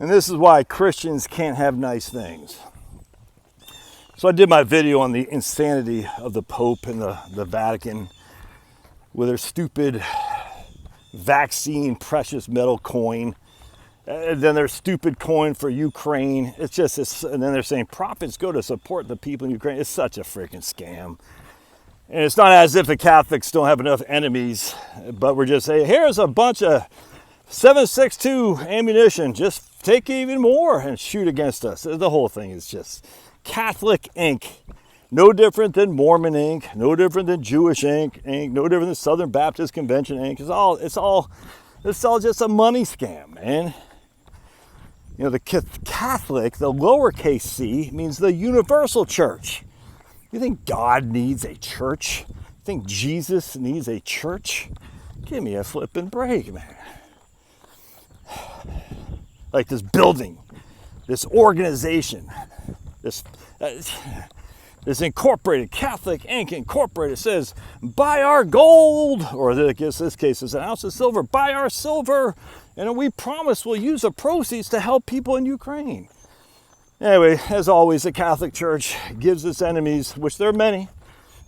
And this is why Christians can't have nice things. So I did my video on the insanity of the Pope and the Vatican with their stupid vaccine precious metal coin. And then their stupid coin for Ukraine. It's just this, and then they're saying profits go to support the people in Ukraine. It's such a freaking scam. And it's not as if the Catholics don't have enough enemies, but we're just saying, here's a bunch of 7.62 ammunition. Just take even more and shoot against us. The whole thing is just Catholic ink. No different than Mormon ink. No different than Jewish ink. No different than Southern Baptist Convention ink. It's all just a money scam, man. You know, the Catholic, the lowercase c, means the universal church. You think God needs a church? You think Jesus needs a church? Give me a flipping break, man. Like this building, this organization, this Incorporated, Catholic Inc. Incorporated says, buy our gold, or I guess this case is an ounce of silver, buy our silver, and we promise we'll use the proceeds to help people in Ukraine. Anyway, as always, the Catholic Church gives its enemies, which there are many,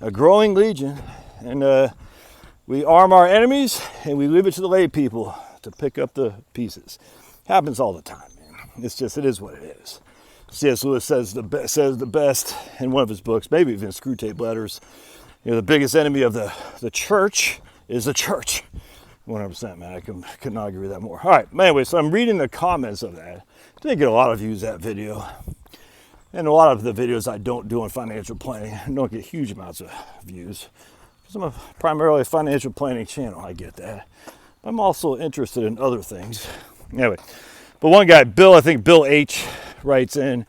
a growing legion, and we arm our enemies and we leave it to the lay people to pick up the pieces. Happens all the time, man. It is what it is. C.S. Lewis says the best in one of his books, maybe even Screwtape Letters. You know, the biggest enemy of the church is the church. 100%, man. I could not agree with that more. All right. Anyway, so I'm reading the comments of that. Didn't get a lot of views that video, and a lot of the videos I don't do on financial planning don't get huge amounts of views because I'm primarily a financial planning channel. I get that. I'm also interested in other things. Anyway, but one guy, Bill, I think Bill H, writes in,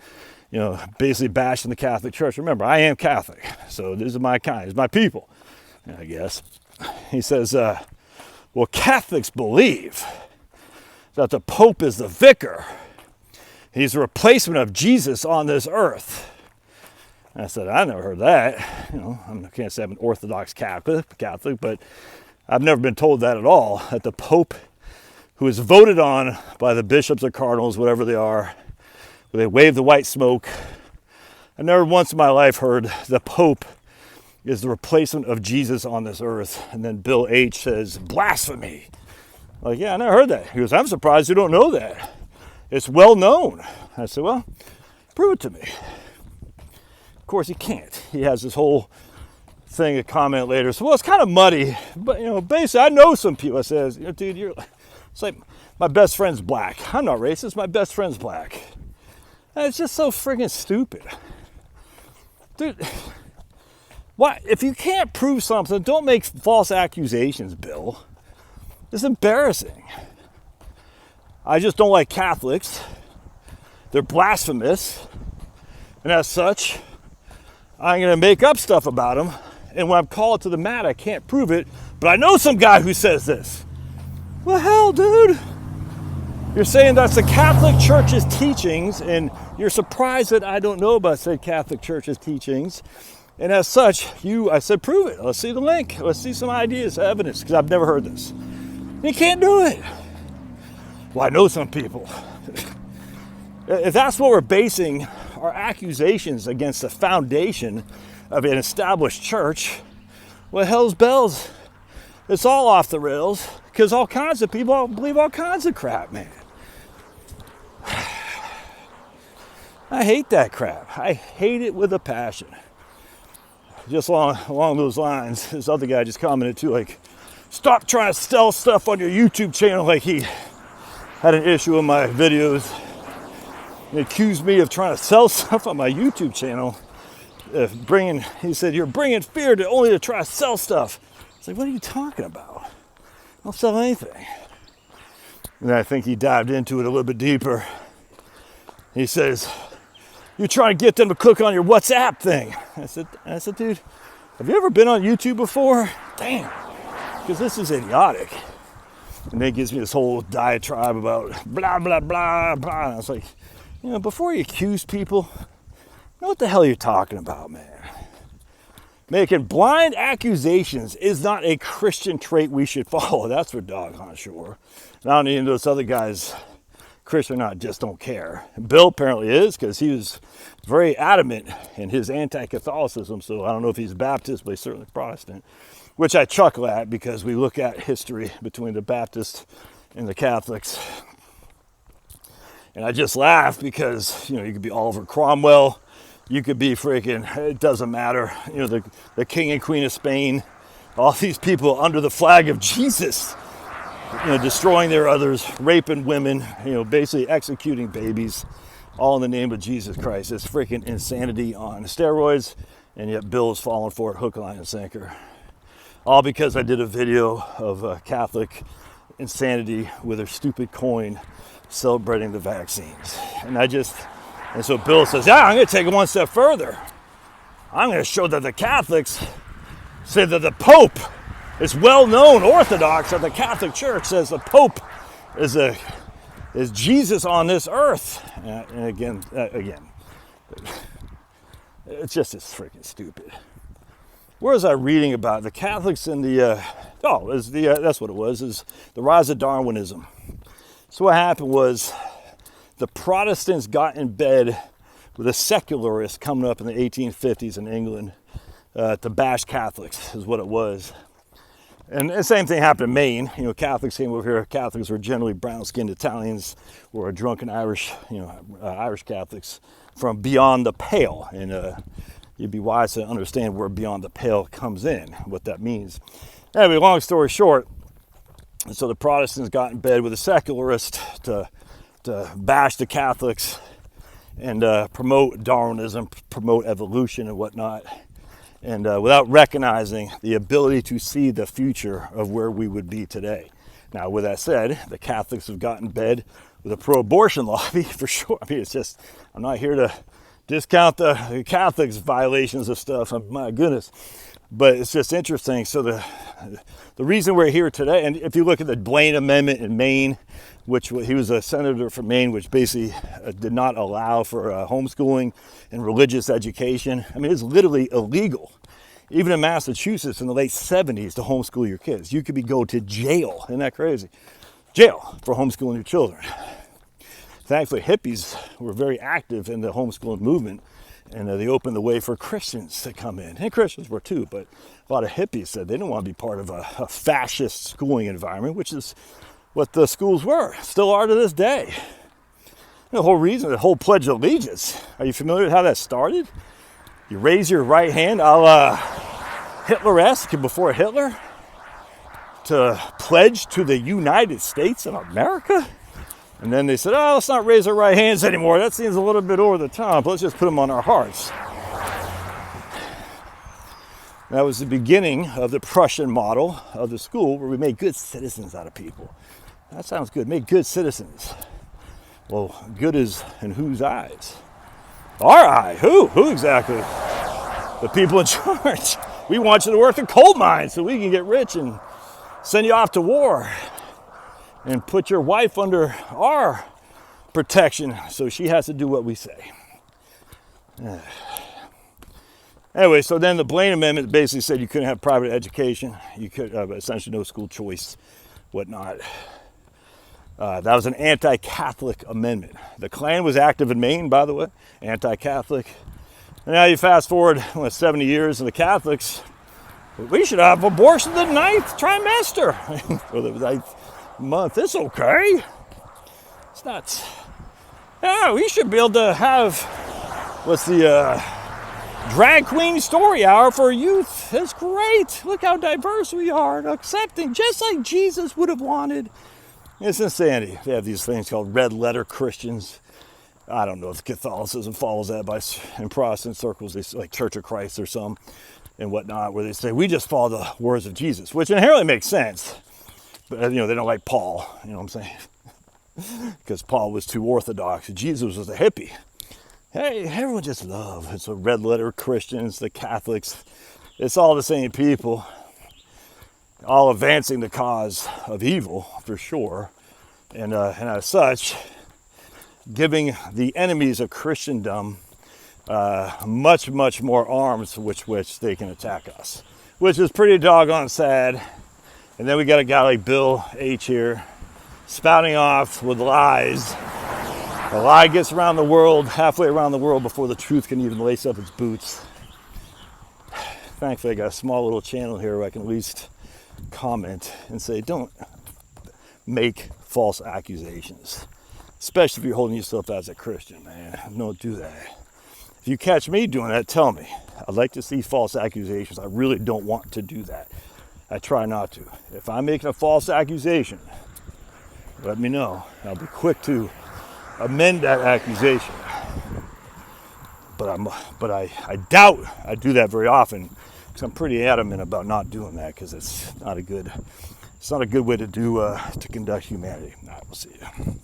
you know, basically bashing the Catholic Church. Remember, I am Catholic, so these are my kind, these are my people, I guess. He says, well, Catholics believe that the Pope is the vicar. He's a replacement of Jesus on this earth. And I said, I never heard that. You know, I can't say I'm an Orthodox Catholic, but I've never been told that at all, that the Pope, who is voted on by the bishops or cardinals, whatever they are, where they wave the white smoke. I've never once in my life heard the Pope is the replacement of Jesus on this earth. And then Bill H says, blasphemy. Like, yeah, I never heard that. He goes, I'm surprised you don't know that. It's well known. I said, well, prove it to me. Of course, he can't. He has this whole thing, a comment later. So, well, it's kind of muddy. But, you know, basically, I know some people. I says, you know, dude, it's like my best friend's black. I'm not racist. My best friend's black. And it's just so friggin' stupid. Dude, why? If you can't prove something, don't make false accusations, Bill. It's embarrassing. I just don't like Catholics. They're blasphemous. And as such, I'm going to make up stuff about them. And when I'm called to the mat, I can't prove it. But I know some guy who says this. Well, hell, dude. You're saying that's the Catholic Church's teachings, and you're surprised that I don't know about said Catholic Church's teachings. And as such, I said, prove it. Let's see the link. Let's see some ideas, evidence, because I've never heard this. You can't do it. Well, I know some people. If that's what we're basing our accusations against the foundation of an established church, well, hell's bells. It's all off the rails because all kinds of people believe all kinds of crap, man. I hate that crap. I hate it with a passion. Just along those lines, this other guy just commented too, like, stop trying to sell stuff on your YouTube channel, like he had an issue with my videos. He accused me of trying to sell stuff on my YouTube channel. He said, you're bringing fear only to try to sell stuff. It's like, what are you talking about? I'll sell anything. And I think he dived into it a little bit deeper. He says, you're trying to get them to click on your WhatsApp thing. I said, dude, have you ever been on YouTube before? Damn, because this is idiotic. And then he gives me this whole diatribe about blah, blah, blah, blah. And I was like, you know, before you accuse people, know what the hell you're talking about, man. Making blind accusations is not a Christian trait we should follow. That's for doggone sure. And I don't need those other guys Christian or not, just don't care. Bill apparently is, because he was very adamant in his anti-Catholicism. So I don't know if he's Baptist, but he's certainly Protestant, which I chuckle at, because we look at history between the Baptists and the Catholics. And I just laugh because, you could be Oliver Cromwell, you could be freaking, it doesn't matter, the King and Queen of Spain, all these people under the flag of Jesus, destroying their others, raping women, basically executing babies, all in the name of Jesus Christ. It's freaking insanity on steroids, and yet Bill's falling for it hook, line, and sinker. All because I did a video of Catholic insanity with their stupid coin celebrating the vaccines. And so Bill says, yeah, I'm going to take it one step further. I'm going to show that the Catholics say that the Pope, it's well known, Orthodox, that the Catholic Church says the Pope is Jesus on this earth. And again, it's just as freaking stupid. Where was I reading about the Catholics and that's what it was, is the rise of Darwinism. So what happened was the Protestants got in bed with a secularist coming up in the 1850s in England to bash Catholics, is what it was. And the same thing happened in Maine. Catholics came over here. Catholics were generally brown-skinned Italians or drunken Irish, Irish Catholics from beyond the pale. And you'd be wise to understand where beyond the pale comes in, what that means. Anyway, long story short, so the Protestants got in bed with a secularist to bash the Catholics and promote Darwinism, promote evolution and whatnot. And without recognizing the ability to see the future of where we would be today. Now, with that said, the Catholics have gotten in bed with a pro-abortion lobby, for sure. I mean, it's just, I'm not here to discount the Catholics' violations of stuff, my goodness. But it's just interesting. So the reason we're here today, and if you look at the Blaine Amendment in Maine, which he was a senator from Maine, which basically did not allow for homeschooling and religious education. I mean, it's literally illegal. Even in Massachusetts in the late 70s to homeschool your kids. You could go to jail. Isn't that crazy? Jail for homeschooling your children. Thankfully, hippies were very active in the homeschooling movement, and they opened the way for Christians to come in. And Christians were too, but a lot of hippies said they didn't want to be part of a fascist schooling environment, which is what the schools were, still are to this day. The whole reason, the whole Pledge of Allegiance. Are you familiar with how that started? You raise your right hand, a la Hitler-esque before Hitler, to pledge to the United States of America. And then they said, oh, let's not raise our right hands anymore. That seems a little bit over the top. Let's just put them on our hearts. That was the beginning of the Prussian model of the school, where we made good citizens out of people. That sounds good. Make good citizens. Well, good is in whose eyes? Our eye. Who exactly? The people in charge. We want you to work the coal mines so we can get rich and send you off to war and put your wife under our protection so she has to do what we say. Anyway, so then the Blaine Amendment basically said you couldn't have private education. You could essentially no school choice, whatnot. That was an anti-Catholic amendment. The Klan was active in Maine, by the way, anti-Catholic. And now you fast forward 70 years, and the Catholics, we should have abortion the 9th trimester. Or the 9th month. It's okay. It's nuts. Yeah, we should be able to have, drag queen story hour for youth. That's great. Look how diverse we are and accepting, just like Jesus would have wanted. It's insanity. They have these things called red letter Christians. I don't know if Catholicism follows that, in Protestant circles, they say, like Church of Christ or some and whatnot, where they say we just follow the words of Jesus, which inherently makes sense. But they don't like Paul. You know what I'm saying? Because Paul was too orthodox. Jesus was a hippie. Hey, everyone just love. It's the red letter Christians, the Catholics. It's all the same people, all advancing the cause of evil, for sure. And as such, giving the enemies of Christendom much, much more arms which they can attack us. Which is pretty doggone sad. And then we got a guy like Bill H. here, spouting off with lies A lie gets around the world, halfway around the world, before the truth can even lace up its boots. Thankfully, I got a small little channel here where I can at least comment and say, don't make false accusations. Especially if you're holding yourself as a Christian, man. Don't do that. If you catch me doing that, tell me. I'd like to see false accusations. I really don't want to do that. I try not to. If I'm making a false accusation, let me know. I'll be quick to amend that accusation. But I doubt I do that very often, because I'm pretty adamant about not doing that, because it's not a good way to conduct humanity. All right, we'll see you.